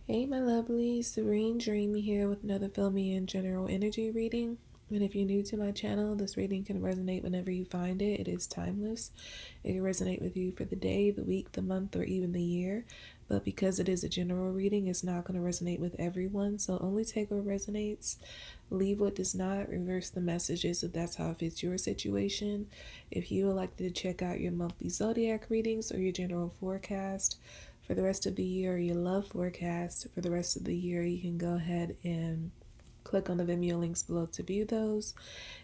Hey, my lovely Serene Dream here with another filmy and general energy reading. And if you're new to my channel, this reading can resonate whenever you find it. It is timeless. It can resonate with you for the day, the week, the month, or even the year. But because it is a general reading, it's not going to resonate with everyone. So only take what resonates, leave what does not, reverse the messages if that's how it fits your situation. If you would like to check out your monthly Zodiac readings or your general forecast, for the rest of the year, your love forecast for the rest of the year, you can go ahead and click on the Vimeo links below to view those.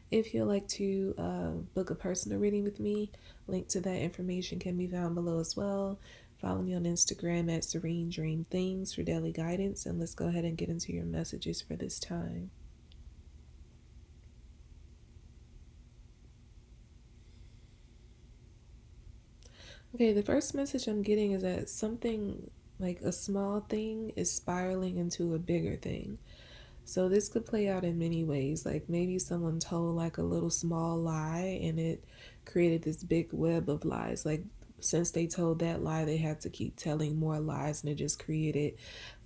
If you'd like to book a personal reading with me, link to that information can be found below as well. Follow me on Instagram at Serene Dream Things for daily guidance, and let's go ahead and get into your messages for this time. Okay, the first message I'm getting is that something like a small thing is spiraling into a bigger thing. So this could play out in many ways. Like maybe someone told like a little small lie and it created this big web of lies. Like since they told that lie, they had to keep telling more lies and it just created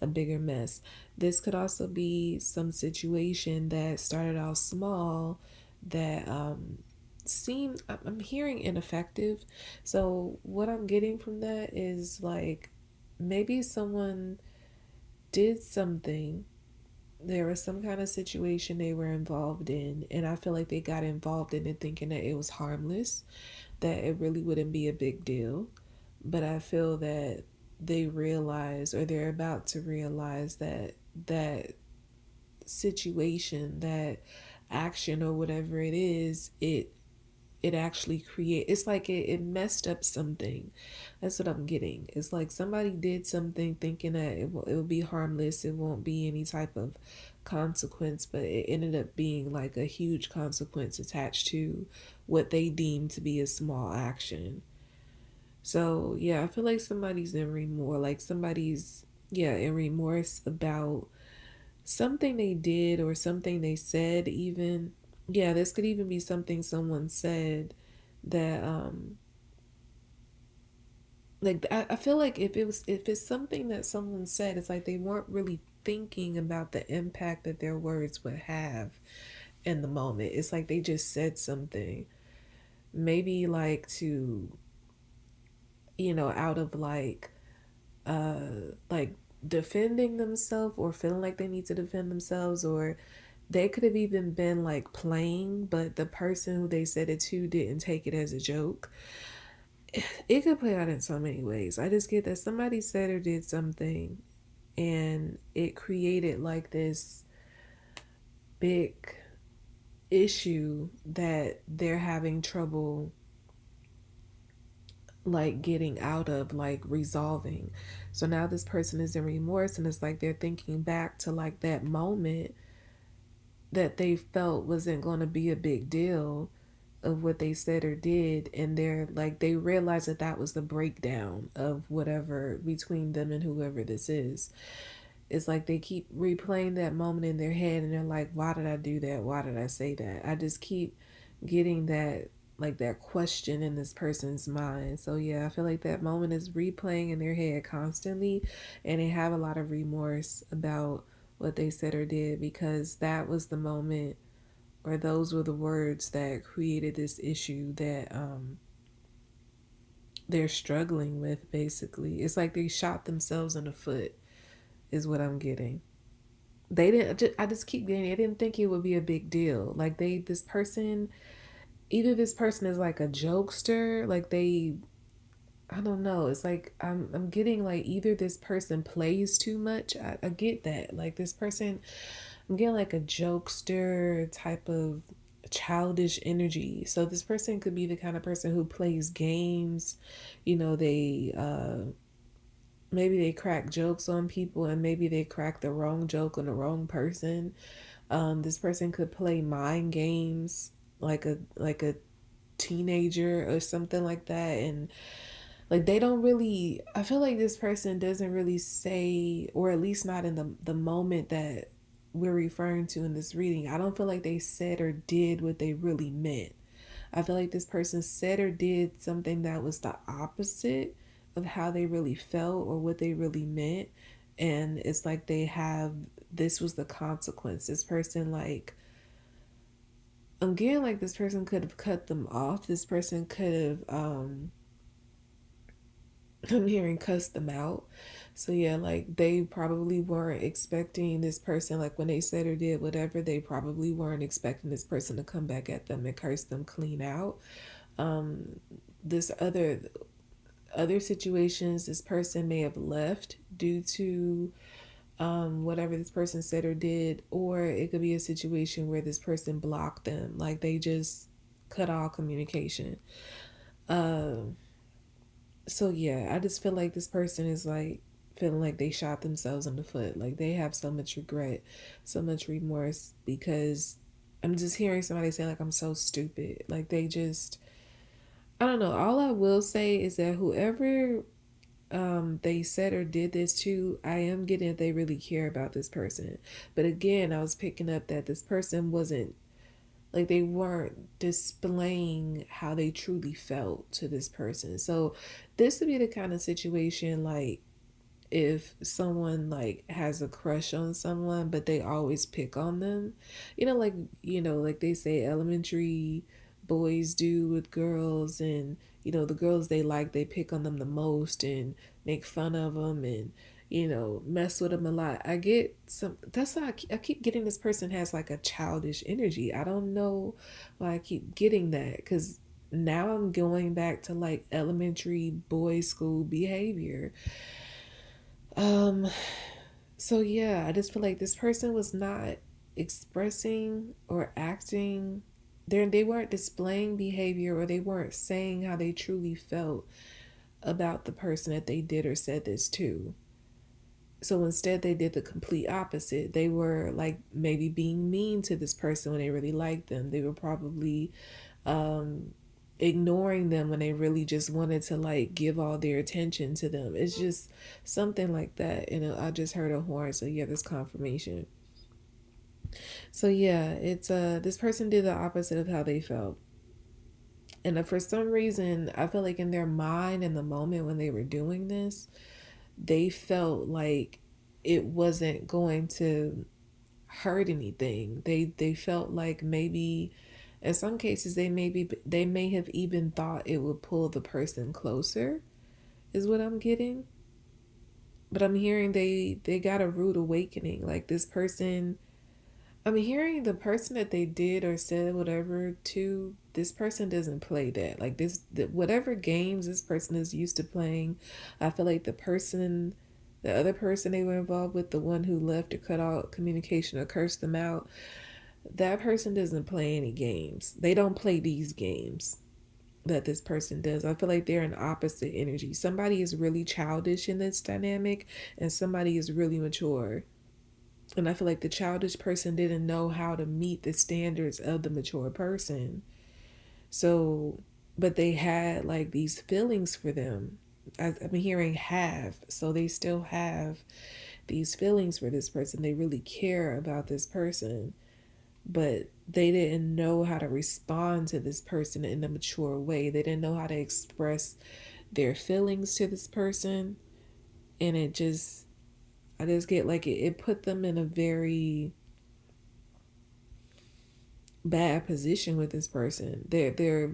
a bigger mess. This could also be some situation that started out small that seemed, I'm hearing ineffective. So what I'm getting from that is like maybe someone did something, there was some kind of situation they were involved in, and I feel like they got involved in it thinking that it was harmless, that it really wouldn't be a big deal. But I feel that they realize, or they're about to realize, that that situation, that action or whatever it is, it actually create, it's like it messed up something. That's what I'm getting. It's like somebody did something thinking that it will be harmless, it won't be any type of consequence, but it ended up being like a huge consequence attached to what they deem to be a small action. So yeah, I feel like somebody's in remorse, like somebody's, yeah, in remorse about something they did or something they said even. Yeah, this could even be something someone said that like I feel like if it's something that someone said, it's like they weren't really thinking about the impact that their words would have in the moment. It's like they just said something, maybe like to, out of like defending themselves or feeling like they need to defend themselves, or they could have even been like playing, but the person who they said it to didn't take it as a joke. It could play out in so many ways. I just get that somebody said or did something and it created like this big issue that they're having trouble like getting out of, like resolving. So now this person is in remorse and it's like they're thinking back to like that moment that they felt wasn't going to be a big deal of what they said or did, and they're like they realize that that was the breakdown of whatever between them and whoever this is. It's like they keep replaying that moment in their head and they're like, why did I do that, why did I say that? I just keep getting that, like that question in this person's mind. So yeah, I feel like that moment is replaying in their head constantly, and they have a lot of remorse about what they said or did because that was the moment, or those were the words that created this issue that they're struggling with. Basically, it's like they shot themselves in the foot is what I'm getting. They didn't, I just keep getting, they didn't think it would be a big deal. Like this person, either this person is like a jokester, like they, I don't know. It's like I'm getting like either this person plays too much. I get that. Like this person, I'm getting like a jokester type of childish energy. So this person could be the kind of person who plays games. They maybe they crack jokes on people and maybe they crack the wrong joke on the wrong person. This person could play mind games like a teenager or something like that, and like they don't really, I feel like this person doesn't really say, or at least not in the moment that we're referring to in this reading, I don't feel like they said or did what they really meant. I feel like this person said or did something that was the opposite of how they really felt or what they really meant. and it's like they have, this was the consequence. This person, like, I'm getting like this person could have cut them off. This person could have, I'm hearing cuss them out. So yeah, like they probably weren't expecting this person, like when they said or did whatever, they probably weren't expecting this person to come back at them and curse them clean out. Um, this other situations, this person may have left due to whatever this person said or did, or it could be a situation where this person blocked them, like they just cut all communication. Um, so yeah, I just feel like this person is like feeling like they shot themselves in the foot. Like they have so much regret, so much remorse because I'm just hearing somebody say like I'm so stupid. Like they just, I don't know. All I will say is that whoever they said or did this to, I am getting that they really care about this person. But again, I was picking up that this person wasn't, like they weren't displaying how they truly felt to this person. So this would be the kind of situation, like if someone like has a crush on someone but they always pick on them, like, like they say elementary boys do with girls, and the girls they like, they pick on them the most and make fun of them and mess with them a lot. I get some, that's why I keep getting this person has like a childish energy. I don't know why I keep getting that, because now I'm going back to like elementary boys school behavior. um so yeah, I just feel like this person was not expressing or acting, they weren't displaying behavior, or they weren't saying how they truly felt about the person that they did or said this to. So instead they did the complete opposite. They were like maybe being mean to this person when they really liked them. They were probably um ignoring them when they really just wanted to like give all their attention to them. It's just something like that. And I just heard a horn, so yeah, this confirmation. So yeah, it's this person did the opposite of how they felt. And for some reason, I feel like in their mind in the moment when they were doing this, they felt like it wasn't going to hurt anything. They felt like maybe in some cases they may have even thought it would pull the person closer, is what I'm getting. But I'm hearing they got a rude awakening. Like this person, I'm hearing the person that they did or said whatever to, this person doesn't play that. Like whatever games this person is used to playing, I feel like the other person they were involved with, the one who left or cut out communication or cursed them out, that person doesn't play any games. They don't play these games that this person does. I feel like they're an opposite energy. Somebody is really childish in this dynamic, and somebody is really mature. And I feel like the childish person didn't know how to meet the standards of the mature person. So, but they had like these feelings for them. I'm hearing have. So they still have these feelings for this person. They really care about this person, but they didn't know how to respond to this person in a mature way. They didn't know how to express their feelings to this person. And I just get like it put them in a very bad position with this person. They're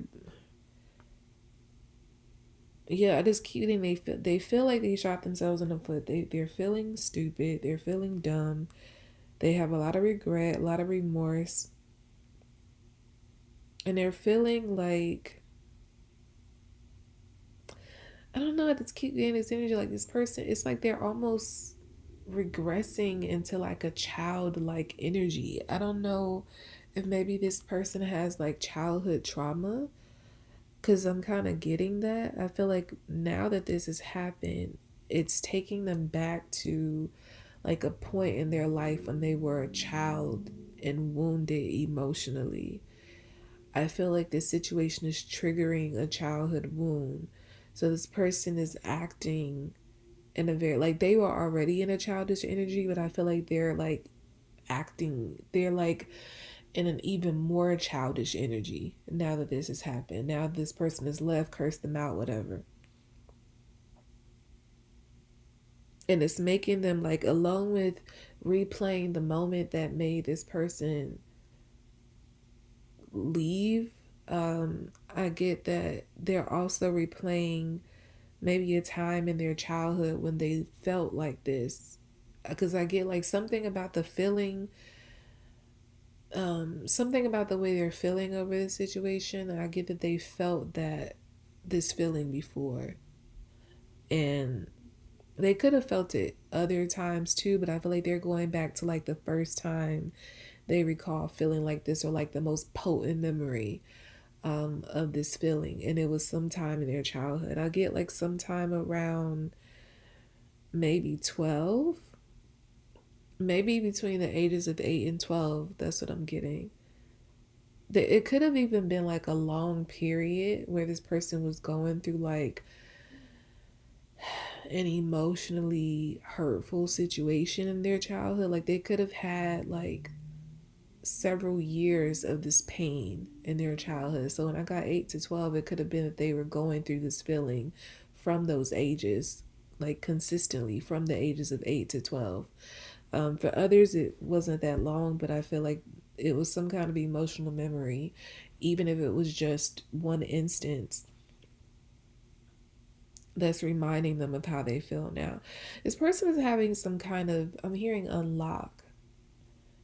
yeah, I just keep getting they feel like they shot themselves in the foot. They're feeling stupid. They're feeling dumb. They have a lot of regret, a lot of remorse, and they're feeling like, I don't know. I just keep getting this energy like this person. It's like they're almost regressing into like a childlike energy. I don't know if maybe this person has like childhood trauma, because I'm kind of getting that. I feel like now that this has happened, it's taking them back to like a point in their life when they were a child and wounded emotionally. I feel like this situation is triggering a childhood wound. So this person is acting in a very, like they were already in a childish energy, but I feel like they're like they're like in an even more childish energy now that this has happened. Now this person has left, cursed them out, whatever. And it's making them like, along with replaying the moment that made this person leave, I get that they're also replaying maybe a time in their childhood when they felt like this. Because I get like something about the feeling, something about the way they're feeling over the situation. I get that they felt that this feeling before, and they could have felt it other times too, but I feel like they're going back to like the first time they recall feeling like this, or like the most potent memory of this feeling, and it was sometime in their childhood. I get like sometime around maybe 12, maybe between the ages of 8 and 12. That's what I'm getting. It could have even been like a long period where this person was going through like an emotionally hurtful situation in their childhood. Like they could have had like several years of this pain in their childhood. So when I got 8 to 12, it could have been that they were going through this feeling from those ages, like consistently from the ages of 8 to 12. For others, it wasn't that long, but I feel like it was some kind of emotional memory, even if it was just one instance that's reminding them of how they feel now. This person is having some kind of, I'm hearing unlock.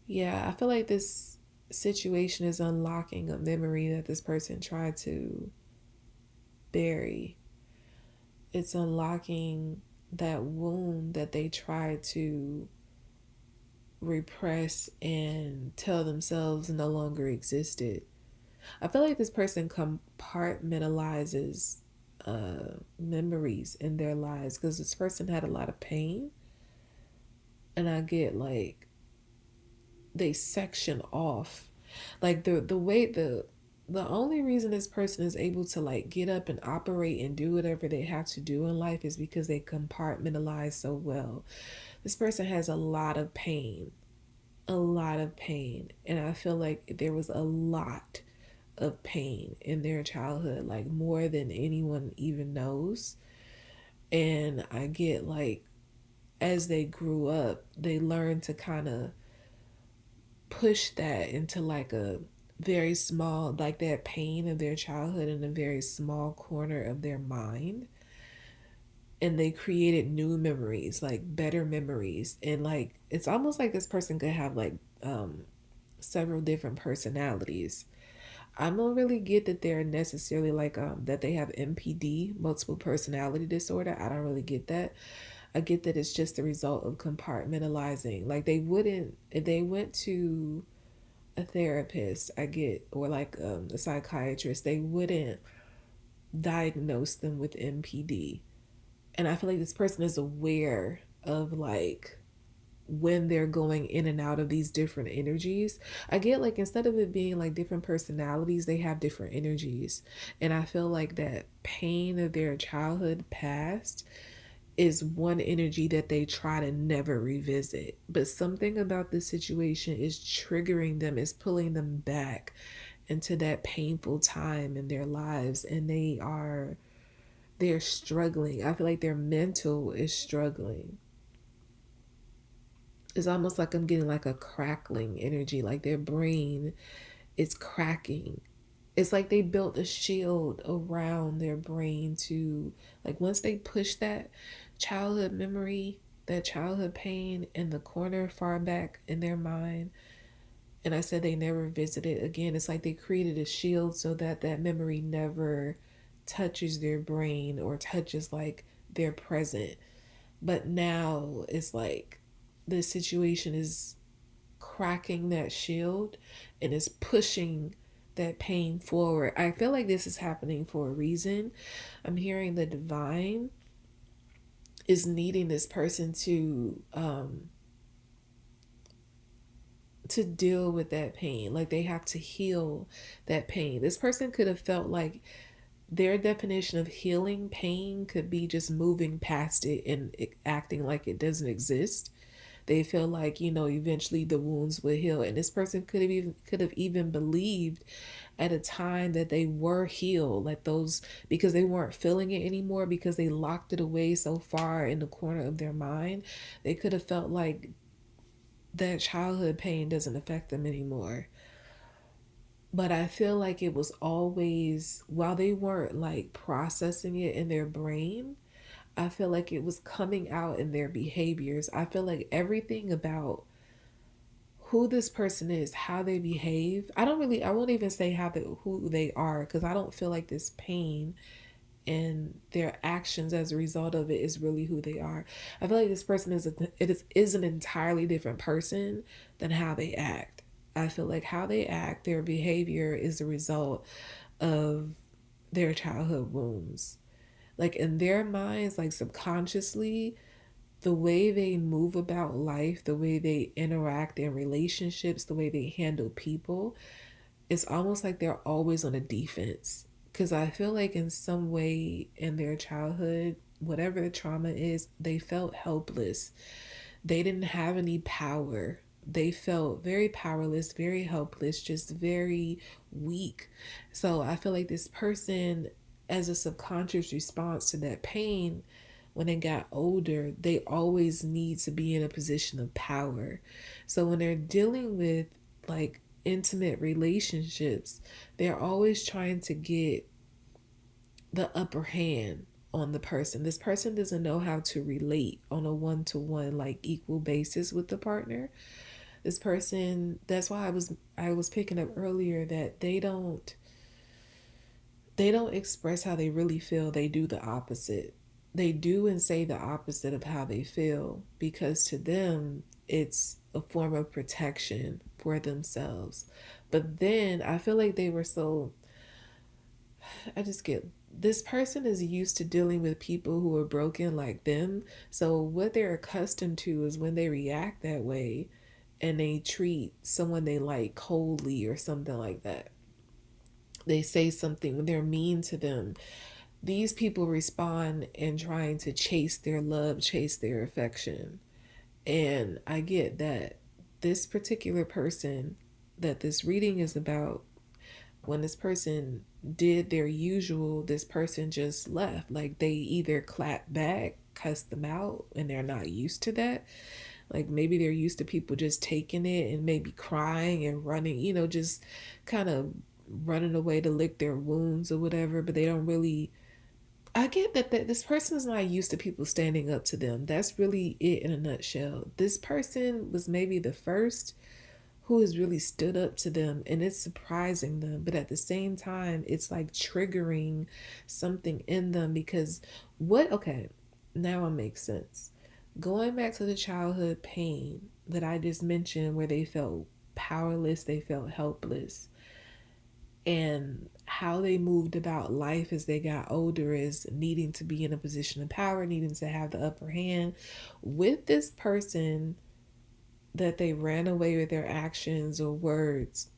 Yeah, I feel like this situation is unlocking a memory that this person tried to bury. It's unlocking that wound that they tried to repress and tell themselves no longer existed. I feel like this person compartmentalizes memories in their lives because this person had a lot of pain, and I get like they section off, like the way the only reason this person is able to like get up and operate and do whatever they have to do in life is because they compartmentalize so well. This person has a lot of pain, a lot of pain, and I feel like there was a lot of pain in their childhood, like more than anyone even knows. And I get like as they grew up, they learned to kind of push that into like a very small, like that pain of their childhood in a very small corner of their mind. And they created new memories, like better memories. And like it's almost like this person could have like several different personalities. I don't really get that they're necessarily like that they have MPD, multiple personality disorder. I don't really get that. I get that it's just the result of compartmentalizing. Like they wouldn't, if they went to a therapist, I get, or like a psychiatrist, they wouldn't diagnose them with MPD. And I feel like this person is aware of like when they're going in and out of these different energies. I get like instead of it being like different personalities, they have different energies. And I feel like that pain of their childhood past is one energy that they try to never revisit. But something about the situation is triggering them, is pulling them back into that painful time in their lives, and they're struggling. I feel like their mental is struggling. It's almost like I'm getting like a crackling energy, like their brain is cracking. It's like they built a shield around their brain to, like, once they push that childhood memory, that childhood pain in the corner far back in their mind, and I said they never visited again, it's like they created a shield so that that memory never touches their brain or touches like their present. But now it's like the situation is cracking that shield and is pushing that pain forward. I feel like this is happening for a reason. I'm hearing the divine is needing this person to deal with that pain. Like they have to heal that pain. This person could have felt like their definition of healing pain could be just moving past it and acting like it doesn't exist. They feel like, eventually the wounds would heal. And this person could have even believed at a time that they were healed, like those, because they weren't feeling it anymore, because they locked it away so far in the corner of their mind. They could have felt like that childhood pain doesn't affect them anymore. But I feel like it was always, while they weren't like processing it in their brain, I feel like it was coming out in their behaviors. I feel like everything about who this person is, how they behave. I won't even say who they are, because I don't feel like this pain and their actions as a result of it is really who they are. I feel like this person is an entirely different person than how they act. I feel like how they act, their behavior is the result of their childhood wounds. Like in their minds, like subconsciously, the way they move about life, the way they interact in relationships, the way they handle people, it's almost like they're always on a defense. Because I feel like in some way in their childhood, whatever the trauma is, they felt helpless. They didn't have any power. They felt very powerless, very helpless, just very weak. So I feel like this person, as a subconscious response to that pain, when they got older, they always need to be in a position of power. So when they're dealing with like intimate relationships, they're always trying to get the upper hand on the person. This person doesn't know how to relate on a one-to-one like equal basis with the partner. This person, that's why I was picking up earlier that they don't express how they really feel. They do the opposite. They do and say the opposite of how they feel, because to them it's a form of protection for themselves. But then I feel like they were so, I just get, this person is used to dealing with people who are broken like them. So what they're accustomed to is when they react that way and they treat someone they like coldly or something like that. They say something when they're mean to them. These people respond in trying to chase their love, chase their affection. And I get that this particular person that this reading is about, when this person did their usual, this person just left. Like they either clapped back, cussed them out, and they're not used to that. Like maybe they're used to people just taking it and maybe crying and running, just kind of running away to lick their wounds or whatever, but they don't really. I get that this person is not used to people standing up to them. That's really it in a nutshell. This person was maybe the first who has really stood up to them, and it's surprising them, but at the same time it's like triggering something in them. Because what okay, now it makes sense. Going back to the childhood pain that I just mentioned, where they felt powerless, they felt helpless, and how they moved about life as they got older is needing to be in a position of power, needing to have the upper hand. With this person that they ran away with their actions or words,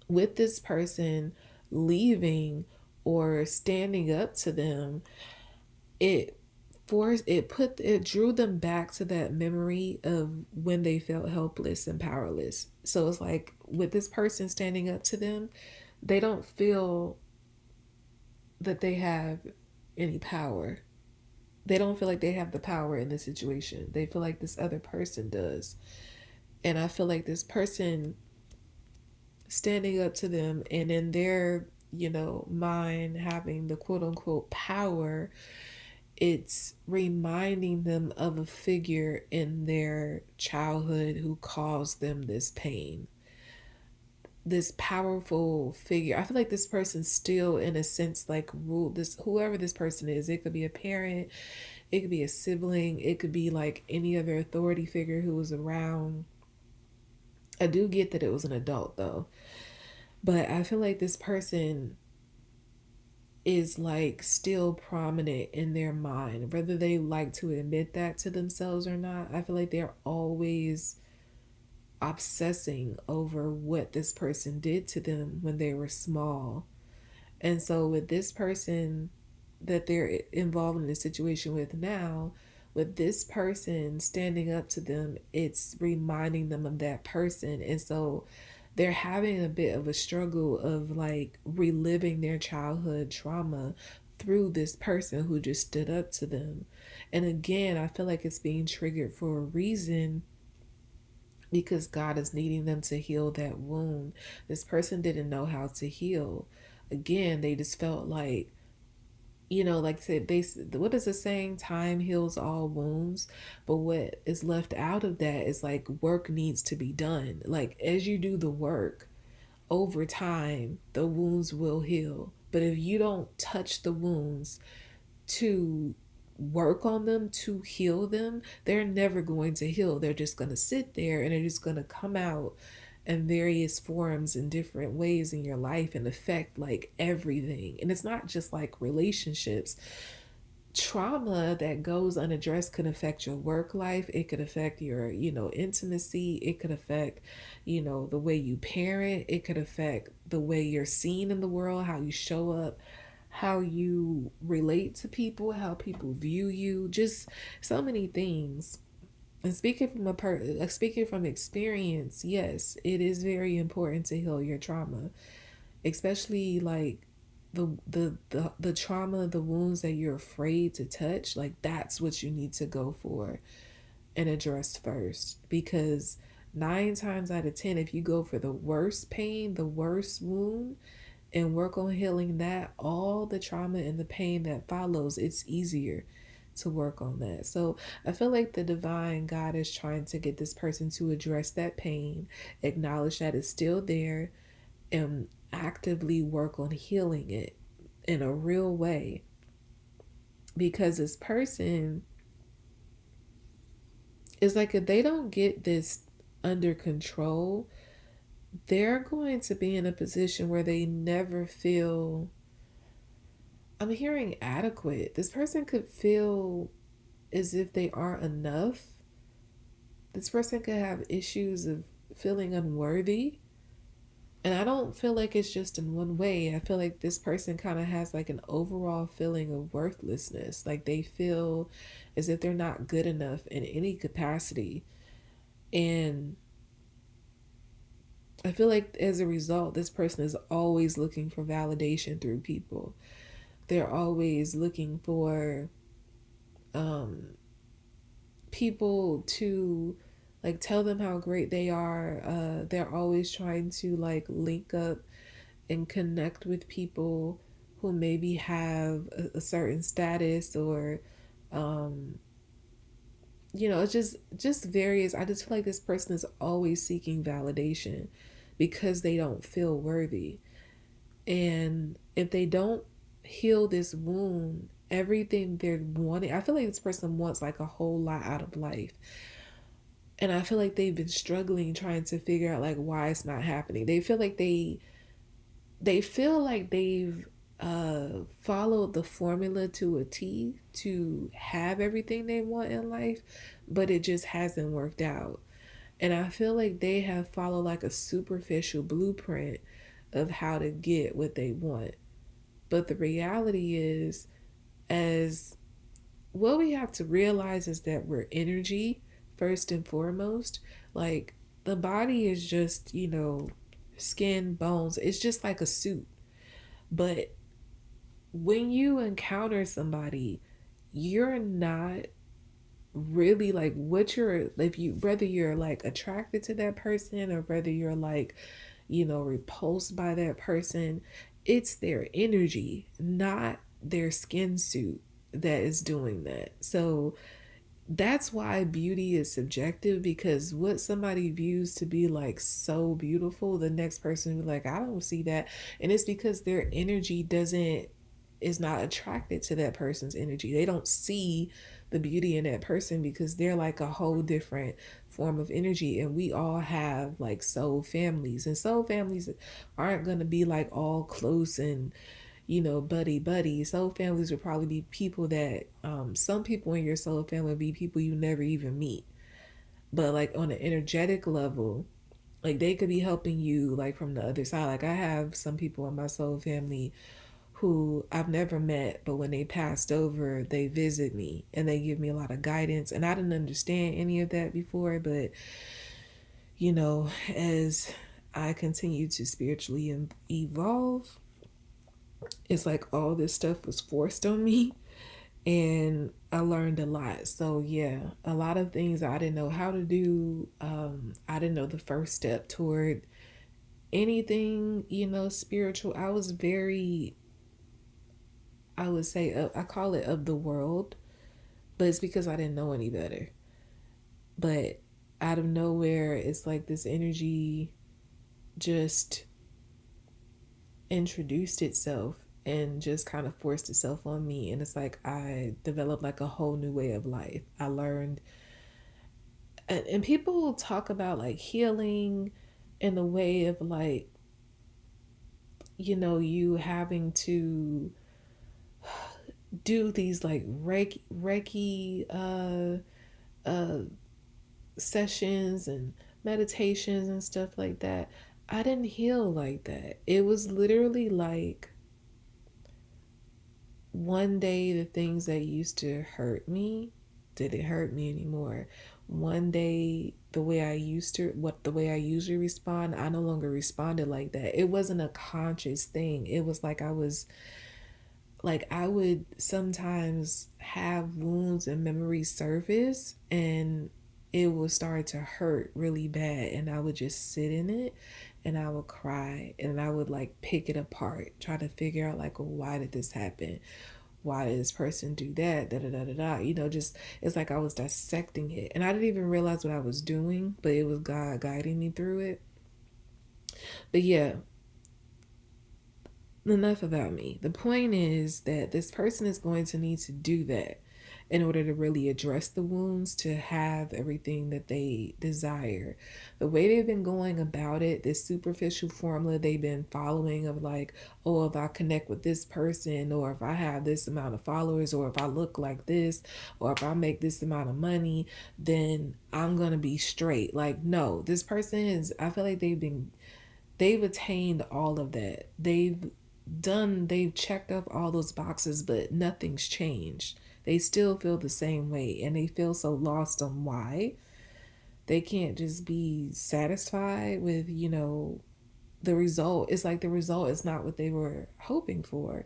with this person leaving or standing up to them, it it drew them back to that memory of when they felt helpless and powerless. So it's like with this person standing up to them, they don't feel that they have any power. They don't feel like they have the power in the situation. They feel like this other person does. And I feel like this person standing up to them and in their, mind having the quote unquote power, it's reminding them of a figure in their childhood who caused them this pain. This powerful figure. I feel like this person still, in a sense, like rule this, whoever this person is. It could be a parent, it could be a sibling, it could be like any other authority figure who was around. I do get that it was an adult though, but I feel like this person is like still prominent in their mind, whether they like to admit that to themselves or not. I feel like they're always obsessing over what this person did to them when they were small. And so with this person that they're involved in a situation with now, with this person standing up to them, it's reminding them of that person. And so they're having a bit of a struggle of like reliving their childhood trauma through this person who just stood up to them. And again, I feel like it's being triggered for a reason, because God is needing them to heal that wound. This person didn't know how to heal. Again, they just felt like, like said, what is the saying? Time heals all wounds. But what is left out of that is like work needs to be done. Like as you do the work over time, the wounds will heal. But if you don't touch the wounds to work on them, to heal them, they're never going to heal. They're just going to sit there and they're just going to come out in various forms in different ways in your life and affect like everything. And it's not just like relationships. Trauma that goes unaddressed could affect your work life. It could affect your, intimacy. It could affect, the way you parent. It could affect the way you're seen in the world, how you show up, how you relate to people, how people view you, just so many things. And speaking from experience, yes, it is very important to heal your trauma, especially like the trauma, the wounds that you're afraid to touch. Like that's what you need to go for and address first, because 9 times out of 10, if you go for the worst pain, the worst wound, and work on healing that, all the trauma and the pain that follows, it's easier to work on that. So I feel like the divine God is trying to get this person to address that pain, acknowledge that it's still there, and actively work on healing it in a real way. Because this person is like, if they don't get this under control, they're going to be in a position where they never feel, I'm hearing adequate. This person could feel as if they aren't enough. This person could have issues of feeling unworthy. And I don't feel like it's just in one way. I feel like this person kind of has like an overall feeling of worthlessness. Like they feel as if they're not good enough in any capacity. And I feel like as a result, this person is always looking for validation through people. They're always looking for um, people to like tell them how great they are. They're always trying to like link up and connect with people who maybe have a certain status, or um, it's just various. I just feel like this person is always seeking validation because they don't feel worthy. And if they don't heal this wound, everything they're wanting, I feel like this person wants like a whole lot out of life. And I feel like they've been struggling trying to figure out like why it's not happening. They feel like they've followed the formula to a T to have everything they want in life, but it just hasn't worked out. And I feel like they have followed like a superficial blueprint of how to get what they want. But the reality is, as what we have to realize is that we're energy first and foremost. Like the body is just, skin, bones. It's just like a suit. But when you encounter somebody, you're not really like what you're, if you, whether you're like attracted to that person or whether you're like, repulsed by that person, it's their energy, not their skin suit that is doing that. So that's why beauty is subjective, because what somebody views to be like so beautiful, the next person will be like, I don't see that. And it's because their energy doesn't, is not attracted to that person's energy. They don't see the beauty in that person because they're like a whole different form of energy. And we all have like soul families, and soul families aren't going to be like all close and buddy buddy. Soul families would probably be people that some people in your soul family would be people you never even meet, but like on an energetic level, like they could be helping you like from the other side. Like I have some people in my soul family who I've never met, but when they passed over, they visit me and they give me a lot of guidance. And I didn't understand any of that before, but as I continue to spiritually evolve, it's like all this stuff was forced on me and I learned a lot. So yeah, a lot of things I didn't know how to do. I didn't know the first step toward anything, spiritual. I was very, I would say, I call it of the world, but it's because I didn't know any better. But out of nowhere, it's like this energy just introduced itself and just kind of forced itself on me. And it's like I developed like a whole new way of life. I learned, and people talk about like healing in the way of like, you having to do these like Reiki uh, sessions and meditations and stuff like that. I didn't heal like that. It was literally like one day the things that used to hurt me didn't hurt me anymore. One day the way I usually respond, I no longer responded like that. It wasn't a conscious thing. It was like I would sometimes have wounds and memories surface and it would start to hurt really bad and I would just sit in it and I would cry and I would like pick it apart, try to figure out like, well, why did this happen? Why did this person do that? Da da da da da. Just it's like I was dissecting it. And I didn't even realize what I was doing, but it was God guiding me through it. But yeah, enough about me. The point is that this person is going to need to do that in order to really address the wounds, to have everything that they desire. The way they've been going about it, this superficial formula they've been following of like, oh, if I connect with this person, or if I have this amount of followers, or if I look like this, or if I make this amount of money, then I'm going to be straight. Like, no, this person is, I feel like they've attained all of that. They've checked off all those boxes, but nothing's changed. They still feel the same way and they feel so lost on why. They can't just be satisfied with, the result. It's like the result is not what they were hoping for.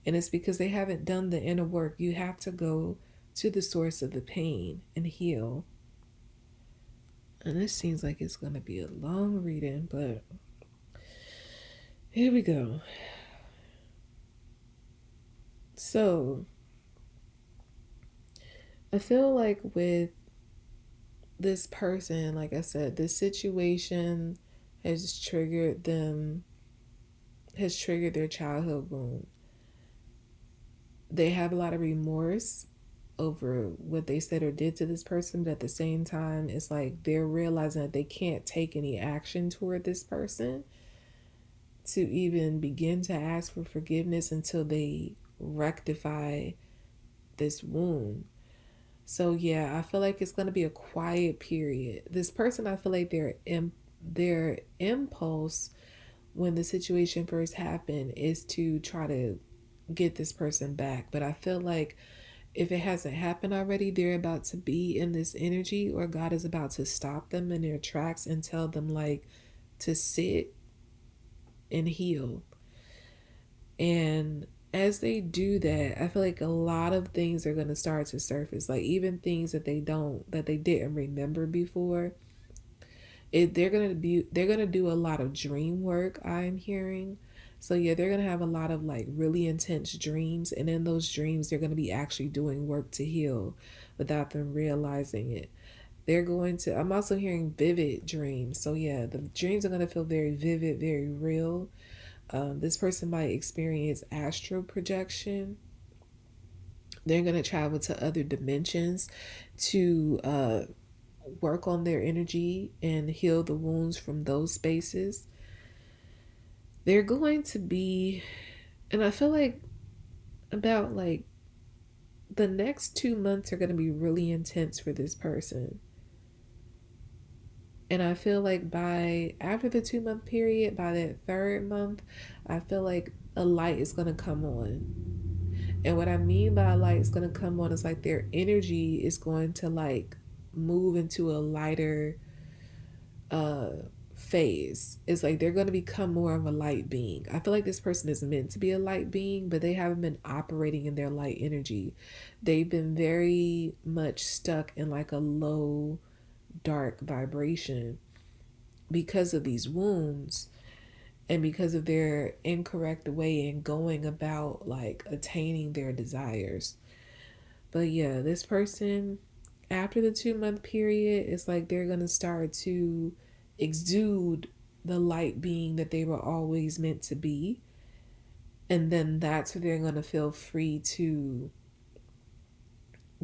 And it's because they haven't done the inner work. You have to go to the source of the pain and heal. And this seems like it's going to be a long reading, but here we go. So, I feel like with this person, like I said, this situation has triggered their childhood wound. They have a lot of remorse over what they said or did to this person, but at the same time, it's like they're realizing that they can't take any action toward this person to even begin to ask for forgiveness until they rectify this wound. So yeah, I feel like it's going to be a quiet period. This person, I feel like their impulse when the situation first happened is to try to get this person back. But I feel like if it hasn't happened already, they're about to be in this energy, or God is about to stop them in their tracks and tell them like to sit and heal. And as they do that, I feel like a lot of things are going to start to surface, like even things that they didn't remember before. They're going to do a lot of dream work, I'm hearing. So yeah, they're going to have a lot of like really intense dreams, and in those dreams they're going to be actually doing work to heal without them realizing it. I'm also hearing vivid dreams. So yeah, the dreams are going to feel very vivid, very real. This person might experience astral projection. They're going to travel to other dimensions to work on their energy and heal the wounds from those spaces. They're going to be, and I feel like about like the next 2 months are going to be really intense for this person. And I feel like after the 2 month period, by that third month, I feel like a light is going to come on. And what I mean by a light is going to come on is like their energy is going to like move into a lighter uh phase. It's like they're going to become more of a light being. I feel like this person is meant to be a light being, but they haven't been operating in their light energy. They've been very much stuck in like a low dark vibration because of these wounds and because of their incorrect way in going about like attaining their desires. But yeah, this person, after the 2 month period, it's like they're going to start to exude the light being that they were always meant to be. And then that's where they're going to feel free to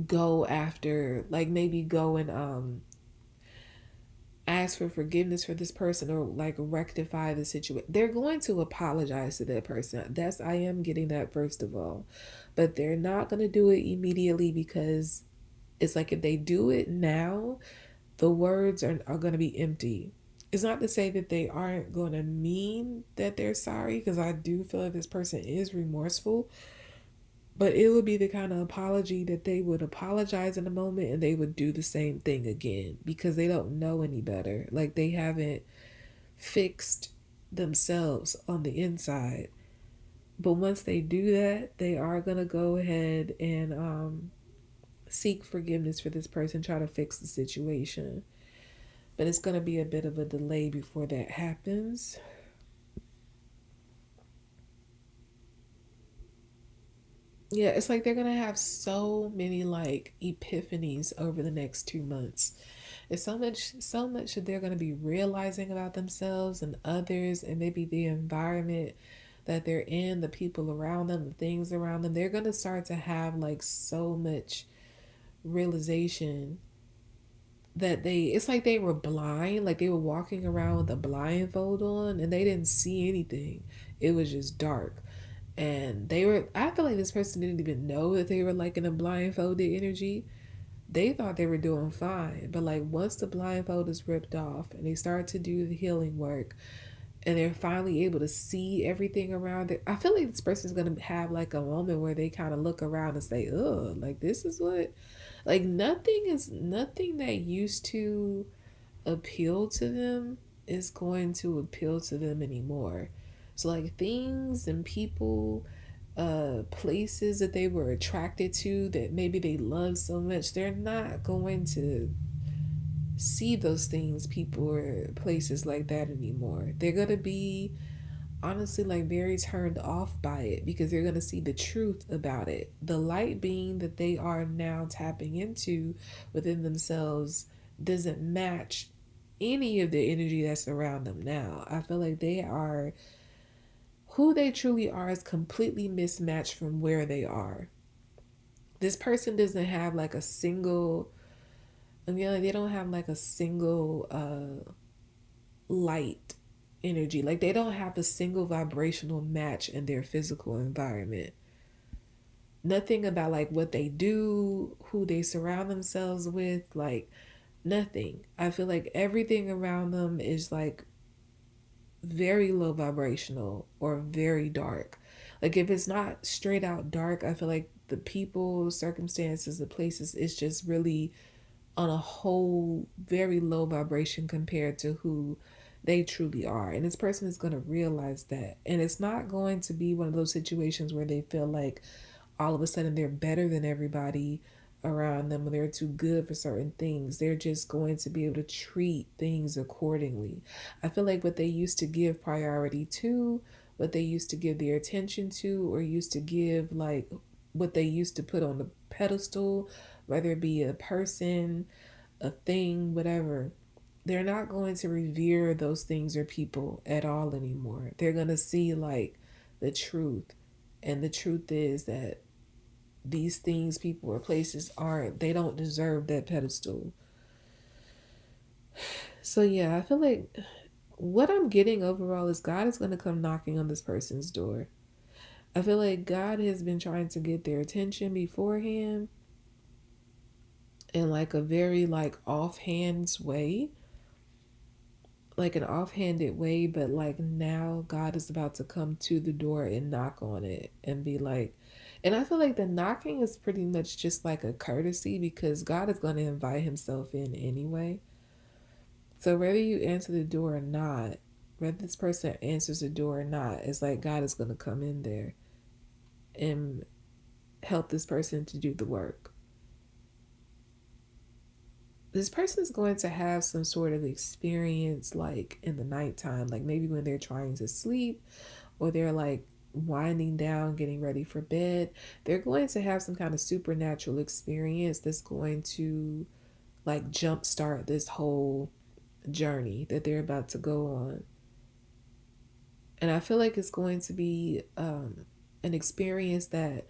go after, like maybe go and ask for forgiveness for this person or like rectify the situation. They're going to apologize to that person. That's, I am getting that first of all. But they're not going to do it immediately because it's like if they do it now, the words are going to be empty. It's not to say that they aren't going to mean that they're sorry, because I do feel like this person is remorseful, but it would be the kind of apology that they would apologize in a moment and they would do the same thing again because they don't know any better. Like they haven't fixed themselves on the inside. But once they do that, they are going to go ahead and seek forgiveness for this person, try to fix the situation. But it's going to be a bit of a delay before that happens. Yeah, it's like they're going to have so many like epiphanies over the next 2 months. It's so much that they're going to be realizing about themselves and others and maybe the environment that they're in, the people around them, the things around them. They're going to start to have like so much realization that it's like they were blind, like they were walking around with a blindfold on and they didn't see anything. It was just dark. And I feel like this person didn't even know that they were like in a blindfolded energy. They thought they were doing fine. But like once the blindfold is ripped off and they start to do the healing work and they're finally able to see everything around it, I feel like this person's gonna have like a moment where they kind of look around and say, "Oh, like this is what," like nothing that used to appeal to them is going to appeal to them anymore. So like things and people, places that they were attracted to that maybe they love so much, they're not going to see those things, people or places like that anymore. They're gonna be honestly like very turned off by it because they're gonna see the truth about it. The light being that they are now tapping into within themselves doesn't match any of the energy that's around them now. I feel like they are, who they truly are is completely mismatched from where they are. This person doesn't have like a single, they don't have like a single light energy. Like they don't have a single vibrational match in their physical environment. Nothing about like what they do, who they surround themselves with, like nothing. I feel like everything around them is like very low vibrational or very dark. Like if it's not straight out dark, I feel like the people, circumstances, the places, it's just really on a whole very low vibration compared to who they truly are. And this person is going to realize that. And it's not going to be one of those situations where they feel like all of a sudden they're better than everybody around them or they're too good for certain things. They're just going to be able to treat things accordingly. I feel like what they used to give priority to, what they used to give their attention to, or used to give like what they used to put on the pedestal, whether it be a person, a thing, whatever, they're not going to revere those things or people at all anymore. They're going to see like the truth. And the truth is that these things, people, or places they don't deserve that pedestal. So yeah, I feel like what I'm getting overall is God is going to come knocking on this person's door. I feel like God has been trying to get their attention beforehand in like a very like offhand way. like an offhanded way, but like now God is about to come to the door and knock on it and be like, and I feel like the knocking is pretty much just like a courtesy because God is going to invite himself in anyway. So whether you answer the door or not, whether this person answers the door or not, it's like God is going to come in there and help this person to do the work. This person is going to have some sort of experience like in the nighttime, like maybe when they're trying to sleep or they're like winding down, getting ready for bed. They're going to have some kind of supernatural experience that's going to like jumpstart this whole journey that they're about to go on. And I feel like it's going to be an experience that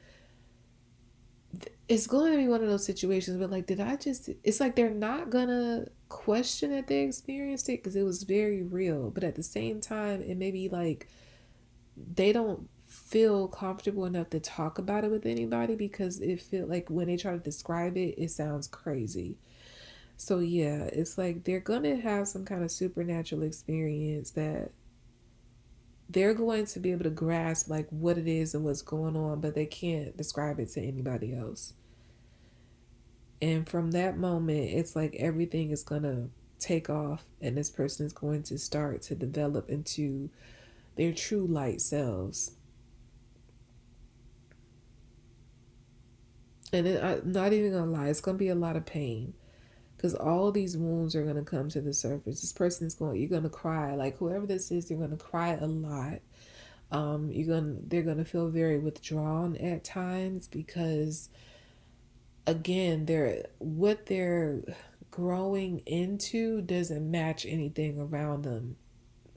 it's going to be one of those situations where like, did I just, it's like they're not gonna question that they experienced it because it was very real, but at the same time it may be like they don't feel comfortable enough to talk about it with anybody because it feel like when they try to describe it, it sounds crazy. So yeah, it's like they're gonna have some kind of supernatural experience that they're going to be able to grasp like what it is and what's going on, but they can't describe it to anybody else. And from that moment, it's like everything is gonna take off and this person is going to start to develop into their true light selves. And I'm not even gonna lie, it's gonna be a lot of pain because all these wounds are gonna come to the surface. This person's going, you're gonna cry. Like whoever this is, you're gonna cry a lot. They're gonna feel very withdrawn at times because again, what they're growing into doesn't match anything around them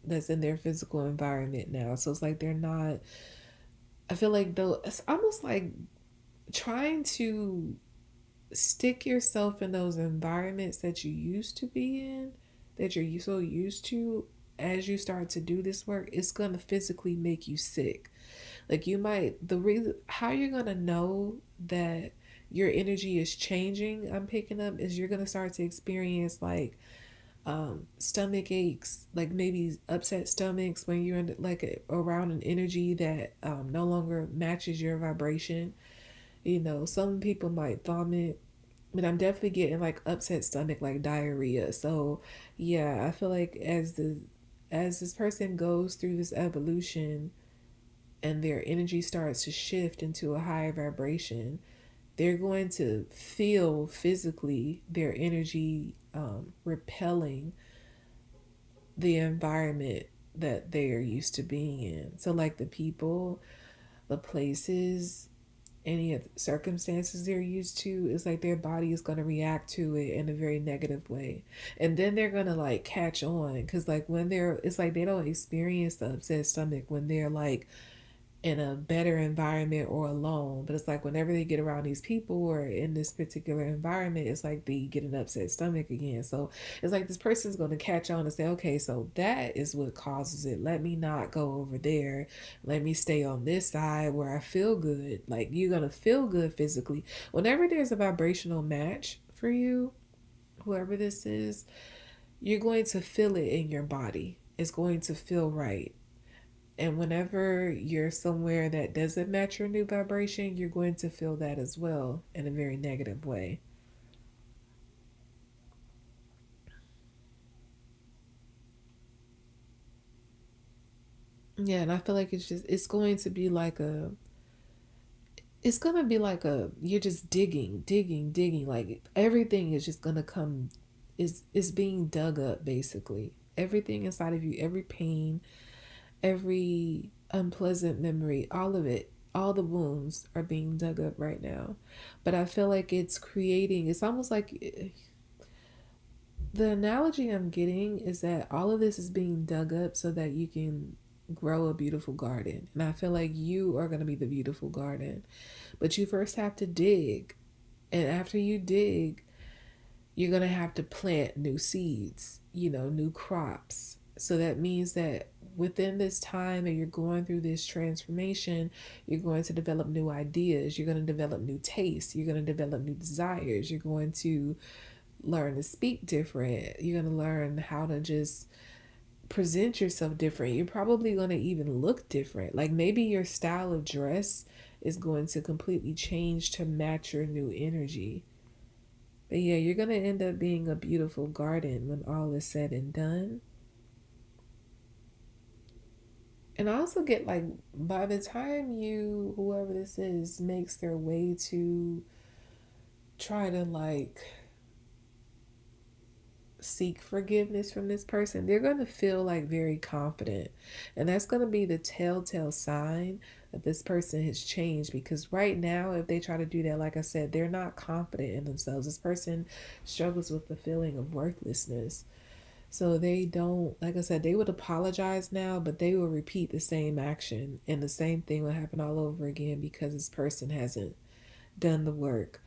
that's in their physical environment now. So it's like they're not. I feel like though it's almost like trying to stick yourself in those environments that you used to be in, that you're so used to. As you start to do this work, it's gonna physically make you sick. Like you might the reason how you're gonna know that your energy is changing, I'm picking up, is you're gonna start to experience like stomach aches, like maybe upset stomachs when you're in like around an energy that no longer matches your vibration. You know, some people might vomit, but I'm definitely getting like upset stomach, like diarrhea. So yeah, I feel like as this person goes through this evolution and their energy starts to shift into a higher vibration, they're going to feel physically their energy repelling the environment that they are used to being in. So, like the people, the places, any of the circumstances they're used to, it's like their body is going to react to it in a very negative way. And then they're going to like catch on because, like, when they're, it's like they don't experience the upset stomach when they're like in a better environment or alone. But it's like whenever they get around these people or in this particular environment, it's like they get an upset stomach again. So it's like this person's going to catch on and say, okay, so that is what causes it. Let me not go over there. Let me stay on this side where I feel good. Like you're going to feel good physically. Whenever there's a vibrational match for you, whoever this is, you're going to feel it in your body. It's going to feel right. And whenever you're somewhere that doesn't match your new vibration, you're going to feel that as well in a very negative way. Yeah, and I feel like it's going to be like you're just digging, digging, digging. Like everything is just gonna come is being dug up basically. Everything inside of you, every pain, every unpleasant memory, all of it, all the wounds are being dug up right now. But I feel like it's almost like the analogy I'm getting is that all of this is being dug up so that you can grow a beautiful garden. And I feel like you are going to be the beautiful garden. But you first have to dig. And after you dig, you're going to have to plant new seeds, new crops. So that means that within this time that you're going through this transformation, you're going to develop new ideas, you're going to develop new tastes, you're going to develop new desires, you're going to learn to speak different, you're going to learn how to just present yourself different. You're probably going to even look different. Like maybe your style of dress is going to completely change to match your new energy. But yeah, you're going to end up being a beautiful garden when all is said and done. And I also get like by the time you, whoever this is, makes their way to try to like seek forgiveness from this person, they're going to feel like very confident. And that's going to be the telltale sign that this person has changed. Because right now, if they try to do that, like I said, they're not confident in themselves. This person struggles with the feeling of worthlessness. So they don't, like I said, they would apologize now, but they will repeat the same action and the same thing will happen all over again because this person hasn't done the work.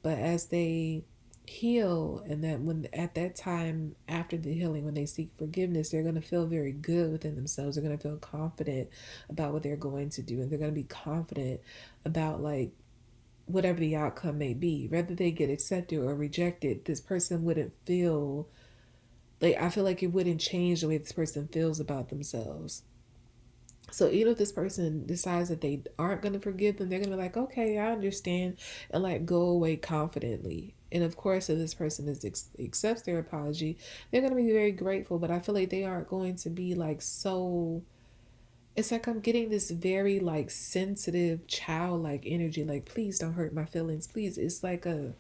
But as they heal, and that when at that time after the healing, when they seek forgiveness, they're going to feel very good within themselves. They're going to feel confident about what they're going to do, and they're going to be confident about like whatever the outcome may be, whether they get accepted or rejected. This person wouldn't feel like, I feel like it wouldn't change the way this person feels about themselves. So even if this person decides that they aren't going to forgive them, they're going to be like, okay, I understand, and like go away confidently. And of course, if this person accepts their apology, they're going to be very grateful. But I feel like they aren't going to be like so. It's like I'm getting this very like sensitive, childlike energy. Like, please don't hurt my feelings. Please. It's like a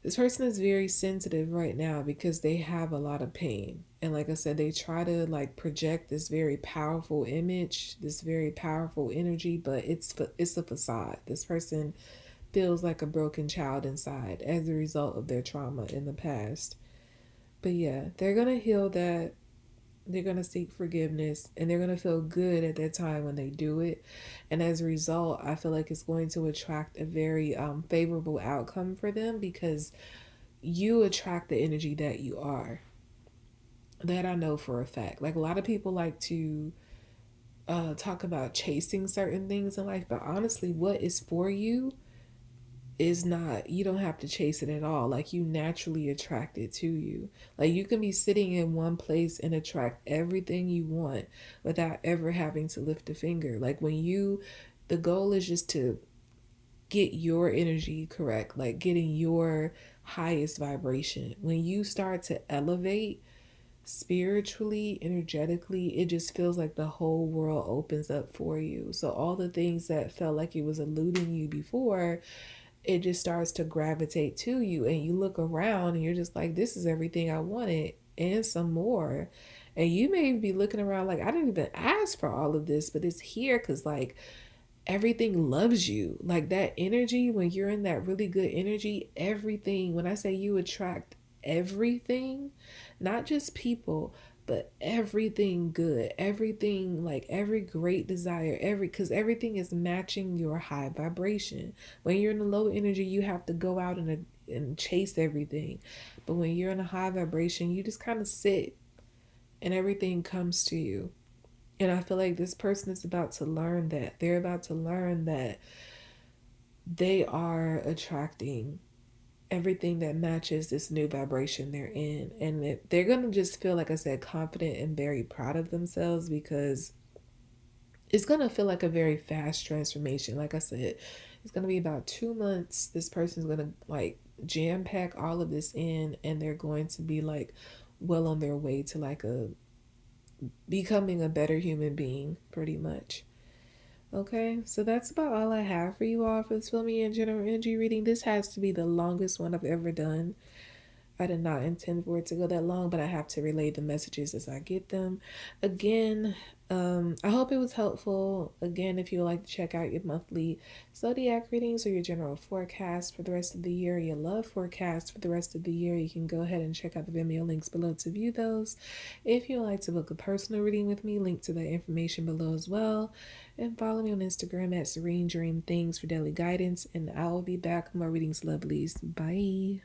this person is very sensitive right now because they have a lot of pain. And like I said, they try to like project this very powerful image, this very powerful energy, but it's a facade. This person feels like a broken child inside as a result of their trauma in the past. But yeah, they're going to heal that. They're going to seek forgiveness and they're going to feel good at that time when they do it. And as a result, I feel like it's going to attract a very favorable outcome for them because you attract the energy that you are. That I know for a fact. Like a lot of people like to talk about chasing certain things in life, but honestly, what is for you is not, you don't have to chase it at all. Like you naturally attract it to you. Like you can be sitting in one place and attract everything you want without ever having to lift a finger. Like when you, the goal is just to get your energy correct, like getting your highest vibration. When you start to elevate spiritually, energetically, it just feels like the whole world opens up for you. So all the things that felt like it was eluding you before, it just starts to gravitate to you, and you look around and you're just like, this is everything I wanted and some more. And you may be looking around like, I didn't even ask for all of this, but it's here because like everything loves you. Like that energy, when you're in that really good energy, everything, when I say you attract everything, not just people, but everything good, everything, like every great desire, because everything is matching your high vibration. When you're in a low energy, you have to go out and chase everything. But when you're in a high vibration, you just kind of sit and everything comes to you. And I feel like this person is about to learn that. They're about to learn that they are attracting everything that matches this new vibration they're in. And they're going to just feel, like I said, confident and very proud of themselves because it's going to feel like a very fast transformation. Like I said, it's going to be about 2 months. This person's going to like jam pack all of this in, and they're going to be like well on their way to like a becoming a better human being, pretty much. Okay, so that's about all I have for you all for this filming and general energy reading. This has to be the longest one I've ever done. I did not intend for it to go that long, but I have to relay the messages as I get them. Again, I hope it was helpful. Again, if you would like to check out your monthly Zodiac readings or your general forecast for the rest of the year, your love forecast for the rest of the year, you can go ahead and check out the Vimeo links below to view those. If you would like to book a personal reading with me, link to that information below as well. And follow me on Instagram at Serene Dream Things for daily guidance. And I will be back with more readings, lovelies. Bye.